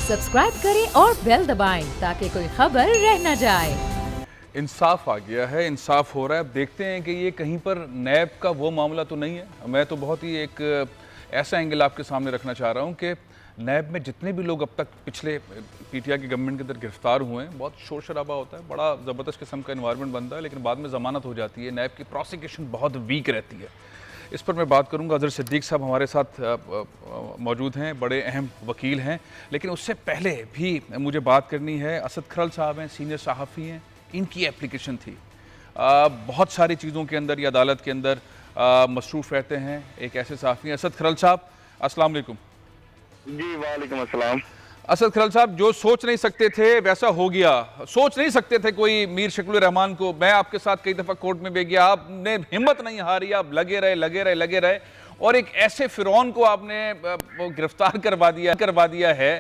Subscribe करें और bell दबाएं ताकि कोई खबर रह न जाए। इंसाफ आ गया है, इंसाफ हो रहा है। अब देखते हैं कि ये कहीं पर नैब का वो मामला तो नहीं है। मैं तो बहुत ही एक ऐसा एंगल आपके सामने रखना चाह रहा हूँ कि नैब में जितने भी लोग अब तक पिछले पीटीआई की गवर्नमेंट के अंदर गिरफ्तार हुए हैं, बहुत शोर शराबा होता है, बड़ा ज़बरदस्त किस्म का इन्वायरमेंट बनता है, लेकिन बाद में ज़मानत हो जाती है। नैब की प्रोसिक्यूशन बहुत वीक रहती है। इस पर मैं बात करूंगा। अजहर सिद्दीक साहब हमारे साथ मौजूद हैं, बड़े अहम वकील हैं, लेकिन उससे पहले भी मुझे बात करनी है। असद खरल साहब हैं, सीनियर सहाफ़ी हैं, इनकी एप्लीकेशन थी। बहुत सारी चीज़ों के अंदर ये अदालत के अंदर मसरूफ़ रहते हैं। एक ऐसे सहाफ़ी हैं असद खरल साहब। अस्सलाम वालेकुम। जी वालेकुम अस्सलाम। असद खरल साहब, जो सोच नहीं सकते थे वैसा हो गया। सोच नहीं सकते थे कोई मीर शकील रहमान को। मैं आपके साथ कई दफ़ा कोर्ट में भी गया, आपने हिम्मत नहीं हारी, आप लगे रहे और एक ऐसे फिरौन को आपने गिरफ्तार करवा दिया है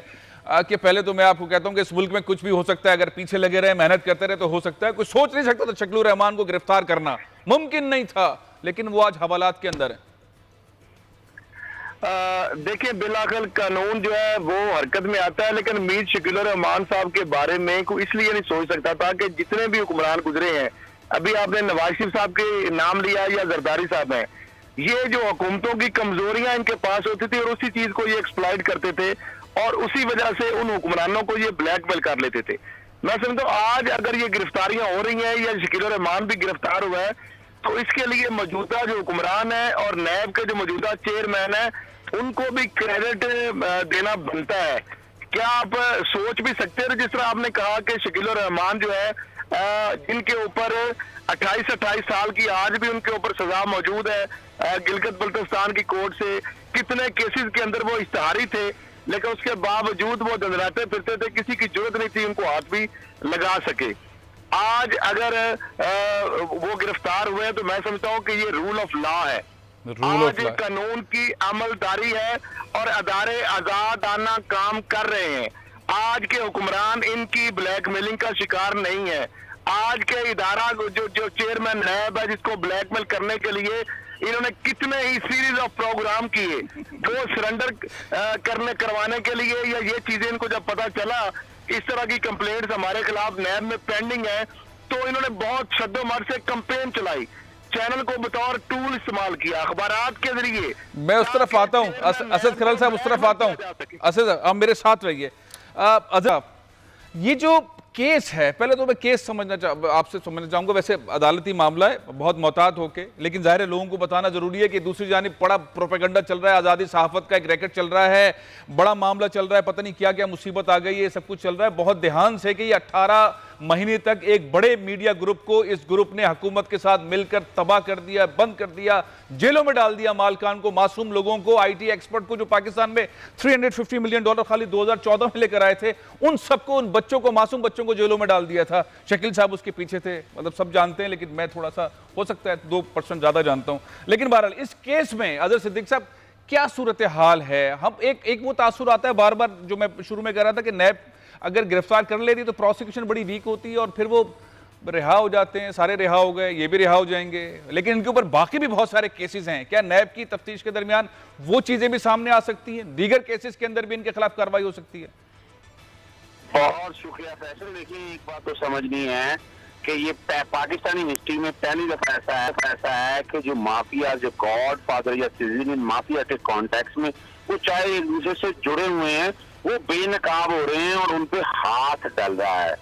कि पहले तो मैं आपको कहता हूं कि इस मुल्क में कुछ भी हो सकता है। अगर पीछे लगे रहे, मेहनत करते रहे तो हो सकता है। कोई सोच नहीं सकता था शकील रहमान को गिरफ्तार करना मुमकिन नहीं था, लेकिन वो आज हवालात के अंदर है। देखिए, बिलाखिर कानून जो है वो हरकत में आता है, लेकिन मीर शकील रहमान साहब के बारे में कोई इसलिए नहीं सोच सकता था कि जितने भी हुक्मरान गुजरे हैं, अभी आपने नवाज शरीफ साहब के नाम लिया या जरदारी साहब हैं, ये जो हुकूमतों की कमजोरियां इनके पास होती थी और उसी चीज को ये एक्सप्लॉइट करते थे और उसी वजह से उन हुक्मरानों को ये ब्लैकमेल कर लेते थे। मैं समझता हूँ आज अगर ये गिरफ्तारियां हो रही हैं या शकील रहमान भी गिरफ्तार हुआ है, तो इसके लिए मौजूदा जो हुक्मरान है और नैब के जो मौजूदा चेयरमैन है, उनको भी क्रेडिट देना बनता है। क्या आप सोच भी सकते हैं, जिस तरह आपने कहा कि शकील रहमान जो है जिनके ऊपर 28 साल की आज भी उनके ऊपर सजा मौजूद है गिलगित बल्तिस्तान की कोर्ट से, कितने केसेस के अंदर वो इश्तहारी थे, लेकिन उसके बावजूद वो दंदराते फिरते थे, किसी की जरूरत नहीं थी उनको हाथ भी लगा सके। आज अगर वो गिरफ्तार हुए हैं तो मैं समझता हूँ कि ये रूल ऑफ लॉ है। आज कानून की अमलदारी है और अदारे आजादाना काम कर रहे हैं। आज के हुक्मरान इनकी ब्लैकमेलिंग का शिकार नहीं है। आज के इदारा जो चेयरमैन नैब है, जिसको ब्लैकमेल करने के लिए इन्होंने कितने ही सीरीज ऑफ प्रोग्राम किए, वो सरेंडर करवाने के लिए, या ये चीजें इनको जब पता चला इस तरह की कंप्लेंट्स हमारे खिलाफ नैब में पेंडिंग है, तो इन्होंने बहुत शद्दोमर्द से कंपेन चलाई, चैनल को बतौर टूल इस्तेमाल किया, अखबारात के जरिए। मैं उस तरफ आता हूँ, असद खरल साहब उस तरफ आता हूँ। असद, आप मेरे साथ रहिए। अजहर, ये जो केस है, पहले तो मैं केस आपसे समझना चाहूंगा। वैसे अदालती मामला है, बहुत मोहतात होके, लेकिन जाहिर है लोगों को बताना जरूरी है कि दूसरी जानिब बड़ा प्रोपेगेंडा चल रहा है, आज़ादी सहाफत का एक रैकेट चल रहा है, बड़ा मामला चल रहा है, पता नहीं क्या क्या मुसीबत आ गई है, सब कुछ चल रहा है। बहुत ध्यान से कि ये 18 महीने तक एक बड़े मीडिया ग्रुप को इस ग्रुप ने हुकूमत के साथ मिलकर तबाह कर दिया, बंद कर दिया, जेलों में डाल दिया मालकान को, मासूम लोगों को, आईटी एक्सपर्ट को, जो पाकिस्तान में $350 मिलियन खाली 2014 में लेकर आए थे, उन सबको, उन बच्चों को, मासूम बच्चों को जेलों में डाल दिया था। शकील साहब उसके पीछे थे, मतलब सब जानते हैं, लेकिन मैं थोड़ा सा हो सकता है 2% ज्यादा जानता हूं। लेकिन बहरहाल इस केस में अजहर सिद्दीक साहब क्या सूरत हाल है? हम एक वो तासुर आता है बार बार, जो मैं शुरू में कह रहा था कि नैब अगर गिरफ्तार कर लेती तो प्रोसिक्यूशन बड़ी वीक होती है और फिर वो रिहा हो जाते हैं। सारे रिहा हो गए, ये भी रिहा हो जाएंगे, लेकिन इनके ऊपर बाकी भी बहुत सारे केसेस हैं। क्या नैब की तफ्तीश के दरमियान वो चीजें भी सामने आ सकती हैं? दीगर केसेस के अंदर भी इनके खिलाफ कार्रवाई हो सकती है? बहुत शुक्रिया फैसल। देखिए, एक बात तो समझनी है कि ये पाकिस्तानी हिस्ट्री में पहली दफा ऐसा है कि जो माफिया, जो गॉड फादर या सिजिलियन माफिया के कॉन्टेक्स्ट में, वो चाहे एक दूसरे से जुड़े हुए हैं, वो बेनकाब हो रहे हैं और उनपे हाथ डल रहा है।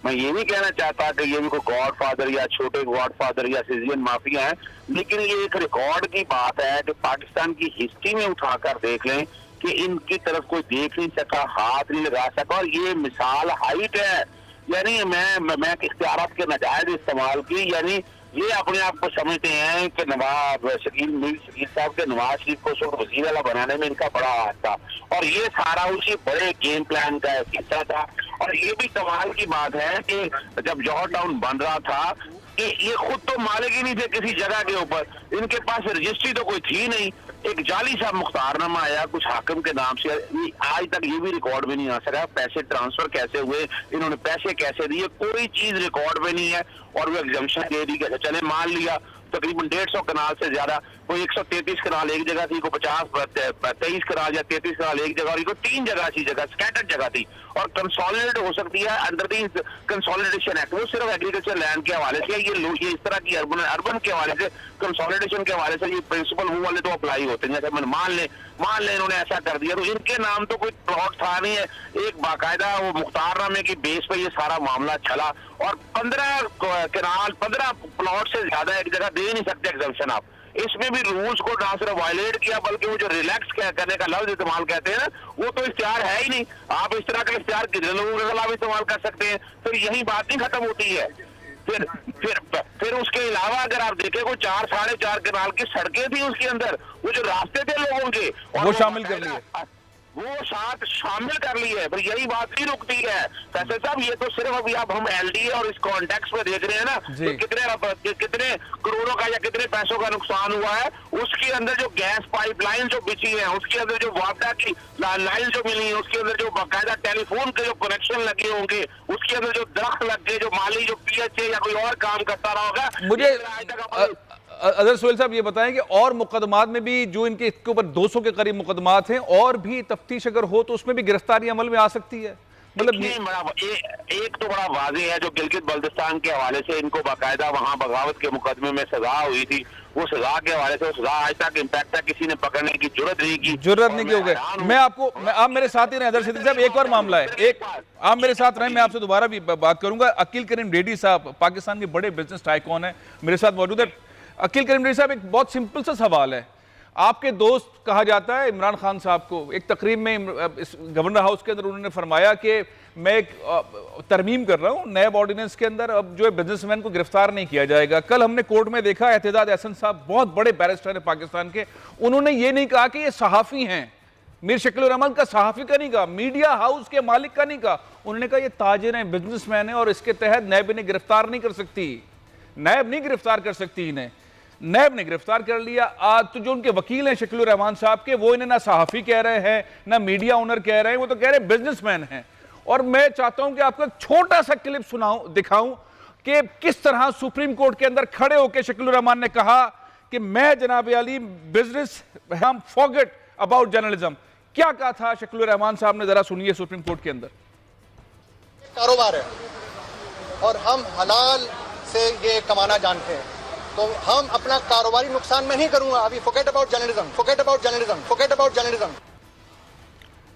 मैं ये नहीं कहना चाहता कि ये भी कोई गॉड फादर या छोटे गॉड फादर या सिजिलियन माफिया है, लेकिन ये एक रिकॉर्ड की बात है कि पाकिस्तान की हिस्ट्री में उठाकर देख लें कि इनकी तरफ कोई देख नहीं सका, हाथ नहीं लगा सका, और ये मिसाल हाइट है। यानी मैं इख्तियारात के नाजायज इस्तेमाल की, यानी ये अपने आप को समझते हैं कि नवाब मीर शकील साहब के नवाज शरीफ को सिर्फ वजीर आला बनाने में इनका बड़ा हाथ था, और ये सारा उसी बड़े गेम प्लान का एक हिस्सा था। और ये भी कमाल की बात है कि जब जौहर टाउन बन रहा था, कि ये खुद तो मालिक ही नहीं थे किसी जगह के ऊपर, इनके पास रजिस्ट्री तो कोई थी नहीं, एक जाली सा मुख्तारनामा आया कुछ हाकिम के नाम से, आज तक ये भी रिकॉर्ड में नहीं आ सका पैसे ट्रांसफर कैसे हुए, इन्होंने पैसे कैसे दिए, कोई चीज रिकॉर्ड में नहीं है। और वो एग्जामिशन दे दी, कैसे चले मान लिया तकरीबन 150 कनाल से ज्यादा कोई 133 कनाल एक जगह थी, कोई 23 कनाल या 33 कनाल एक जगह, और कोई 3 जगह अच्छी जगह, स्कैटर्ड जगह थी, और कंसोलिडेट हो सकती है अंडर द कंसोलिडेशन एक्ट। वो सिर्फ एग्रीकल्चर लैंड के हवाले से, ये इस तरह की अर्बन के हवाले से, कंसोलिडेशन के हवाले से ये प्रिंसिपल वो वाले तो अप्लाई होते हैं। जैसे मान ले इन्होंने ऐसा कर दिया, तो इनके नाम तो कोई प्लॉट था नहीं है, एक बाकायदा वो मुख्तारनामे की बेस पे ये सारा मामला चला, और 15 कनाल 15 प्लॉट से ज्यादा एक जगह दे नहीं सकते एग्जम्पशन आप। इसमें भी रूल्स को ना सिर्फ वायलेट किया, बल्कि वो जो रिलैक्स करने का लफ्ज इस्तेमाल कहते हैं ना, वो तो इख्तियार है ही नहीं। आप इस तरह का इख्तियार कितने लोगों के खिलाफ इस्तेमाल कर सकते हैं? फिर यही बात नहीं खत्म होती है। फिर उसके अलावा अगर आप देखें, कोई 4 साढ़े 4 कनाल की सड़कें थी उसके अंदर, वो जो रास्ते थे लोगों के, और वो शामिल कर लिए, वो साथ शामिल कर ली है। पर यही बात नहीं रुकती है फैसल साहब, ये तो सिर्फ अभी अब हम एलडीए और इस कॉन्टेक्स्ट में देख रहे हैं ना, तो कितने करोड़ों का या कितने पैसों का नुकसान हुआ है। उसके अंदर जो गैस पाइपलाइन जो बिछी है, उसके अंदर जो वापडा की लाइन जो मिली है, उसके अंदर जो बाकायदा टेलीफोन के जो कनेक्शन लगे होंगे, उसके अंदर जो दरख्त लग गए, जो माली जो पीएचए या कोई और काम करता रहा होगा। मुझे अदर सोहेल साहब ये बताएं कि और मुकदमात में भी जो इनके इसके ऊपर 200 के करीब मुकदमात हैं, और भी तफ्तीश अगर हो तो उसमें भी गिरफ्तारी अमल में आ सकती है? मतलब एक तो बड़ा वाजे है, जो गिलगित बल्तिस्तान के हवाले से इनको बाकायदा वहां बगावत के मुकदमे में सजा हुई थी, वो सजा के हवाले से सजा आज तक इम्पैक्ट है, किसी ने पकड़ने की जरूरत नहीं की हो गई। मैं आपको आप मेरे साथ ही रहे अदर सिद्दीकी साहब, एक और मामला है, एक आप मेरे साथ रहे, मैं आपसे दोबारा भी बात करूंगा। अकील करीम रेड्डी साहब पाकिस्तान के बड़े बिजनेस टाइकॉन है, मेरे साथ मौजूद है। अकील करीम रेड्डी साहब, एक बहुत सिंपल सा सवाल है, आपके दोस्त कहा जाता है इमरान खान साहब को, एक तकरीब में इस गवर्नर हाउस के अंदर उन्होंने फरमाया कि मैं एक तरमीम कर रहा हूं नैब ऑर्डिनेंस के अंदर, अब जो है बिजनेसमैन को गिरफ्तार नहीं किया जाएगा। कल हमने कोर्ट में देखा, एहतजाज एहसन साहब बहुत बड़े बैरिस्टर हैं पाकिस्तान के, उन्होंने ये नहीं कहा कि ये सहाफ़ी हैं, मीर शकील उर रहमान का सहाफ़ी का नहीं कहा, मीडिया हाउस के मालिक का नहीं कहा, उन्होंने कहा ये ताजिर हैं, बिजनेसमैन है, और इसके तहत नैब इन्हें गिरफ्तार नहीं कर सकती, नैब नहीं गिरफ्तार कर सकती इन्हें। नैब ने गिरफ्तार कर लिया। आज तो जो उनके वकील हैं शकील उर रहमान साहब के, वो इन्हें ना सहाफ़ी कह रहे हैं ना मीडिया ओनर कह रहे हैं, वो तो कह रहे हैं बिजनेसमैन हैं। और मैं चाहता हूं कि आपको एक छोटा सा क्लिप दिखाऊं कि किस तरह सुप्रीम कोर्ट के अंदर खड़े होकर शकील उर रहमान ने कहा कि मैं जनाब अली बिजनेस हम फॉरगेट अबाउट जर्नलिज्म। क्या कहा था शकील उर रहमान साहब ने, जरा सुनिए सुप्रीम कोर्ट के अंदर। कारोबार है और हम हलाल से ये कमाना जानते हैं, तो हम अपना कारोबारी नुकसान में नहीं करूंगा। अभी forget about journalism, forget about journalism, forget about journalism.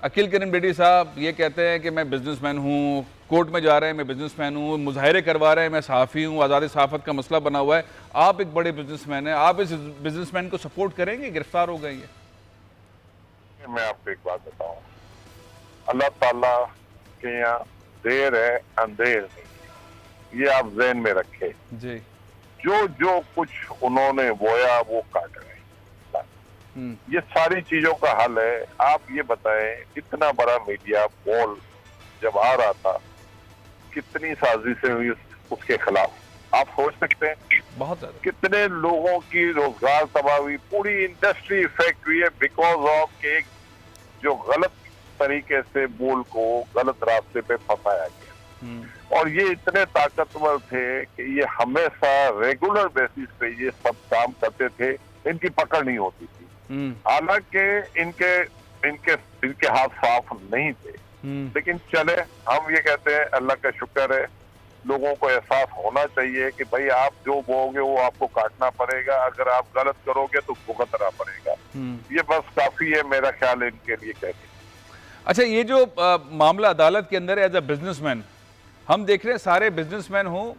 Aqeel Karim Reddy साहब ये कहते हैं कि मैं बिजनेसमैन हूं, कोर्ट में जा रहे हैं मैं बिजनेसमैन हूं, मुजाहिरे करवा रहे हैं मैं सहाफ़ी हूं, आज़ादी सहाफ़त का मसला बना हुआ है, आप एक बड़े बिजनेसमैन हैं, आप इस बिजनेसमैन को सपोर्ट करेंगे? गिरफ्तार हो गए ये। मैं आपको एक बात बताऊं, अल्लाह ताला के यहाँ देर है अंधेर नहीं, ये आप ज़हन में रखें जी। जो कुछ उन्होंने बोया वो काट रहे। ये सारी चीजों का हल है। आप ये बताएं, इतना बड़ा मीडिया पोल जब आ रहा था, कितनी साजिशें हुई उसके खिलाफ, आप सोच सकते हैं? बहुत ज्यादा। कितने लोगों की रोजगार तबाह हुई, पूरी इंडस्ट्री इफेक्ट हुई है बिकॉज ऑफ एक जो गलत तरीके से बोल को गलत रास्ते पे फंसाया गया। और ये इतने ताकतवर थे कि ये हमेशा रेगुलर बेसिस पे ये सब काम करते थे, इनकी पकड़ नहीं होती थी। हालांकि इनके हाथ साफ नहीं थे, लेकिन चले, हम ये कहते हैं अल्लाह का शुक्र है, लोगों को एहसास होना चाहिए कि भाई आप जो बोओगे वो आपको काटना पड़ेगा, अगर आप गलत करोगे तो भुगतना पड़ेगा। ये बस काफी है मेरा ख्याल है इनके लिए कहने। अच्छा, ये जो मामला अदालत के अंदर एज अ बिजनेसमैन हम देख रहे हैं, सारे बिजनेसमैन हो,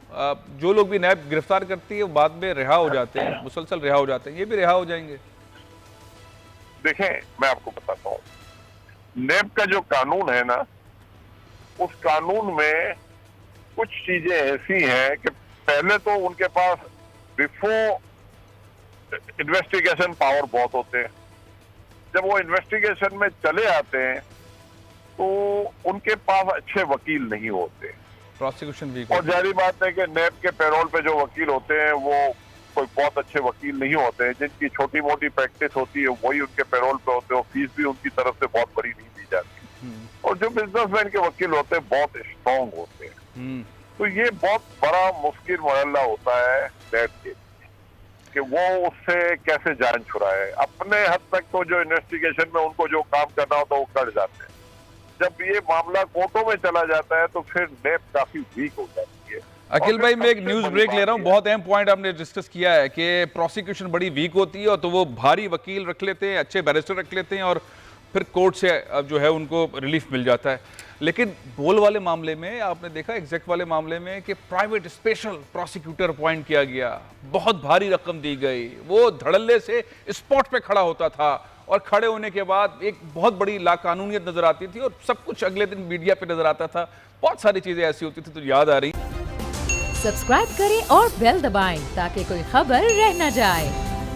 जो लोग भी नैब गिरफ्तार करती है वो बाद में रिहा हो जाते हैं, मुसलसल रिहा हो जाते हैं, ये भी रिहा हो जाएंगे। देखें, मैं आपको बताता हूँ, नैब का जो कानून है ना, उस कानून में कुछ चीजें ऐसी हैं कि पहले तो उनके पास बिफोर इन्वेस्टिगेशन पावर बहुत होते हैं, जब वो इन्वेस्टिगेशन में चले आते हैं तो उनके पास अच्छे वकील नहीं होते, प्रोसिक्यूशन वीक। और जारी बात है कि नैब के पैरोल पे जो वकील होते हैं वो कोई बहुत अच्छे वकील नहीं होते हैं, जिनकी छोटी मोटी प्रैक्टिस होती है वही उनके पैरोल पे होते हैं, फीस भी उनकी तरफ से बहुत बड़ी नहीं दी जाती। और जो बिजनेसमैन के वकील होते हैं बहुत स्ट्रॉन्ग होते हैं। तो ये बहुत बड़ा मुश्किल मरहला होता है नैब के, कि वो उससे कैसे जान छुड़ाए। अपने हद तक तो जो इन्वेस्टिगेशन में उनको जो काम करना होता है वो कर जाते हैं। जब ये मामला कोर्टों में चला जाता है तो फिर नेप काफी वीक हो जाती है। अखिल भाई, मैं एक न्यूज ब्रेक ले रहा हूँ। बहुत अहम पॉइंट आपने डिस्कस किया है कि प्रोसिक्यूशन बड़ी वीक होती है और तो वो भारी वकील रख लेते हैं, अच्छे बैरिस्टर रख लेते हैं और फिर कोर्ट से जो है उनको रिलीफ मिल जाता है। लेकिन बोल वाले मामले में आपने देखा, एग्जैक्ट वाले मामले में, कि प्राइवेट स्पेशल प्रोसिक्यूटर अपॉइंट किया गया, बहुत भारी रकम दी गई, वो धड़ल्ले से स्पॉट पे खड़ा होता था और खड़े होने के बाद एक बहुत बड़ी लाकानूनियत नजर आती थी और सब कुछ अगले दिन मीडिया पे नजर आता था। बहुत सारी चीजें ऐसी होती थी, तो याद आ रही। सब्सक्राइब करें और बेल दबाएं ताकि कोई खबर रह न जाए।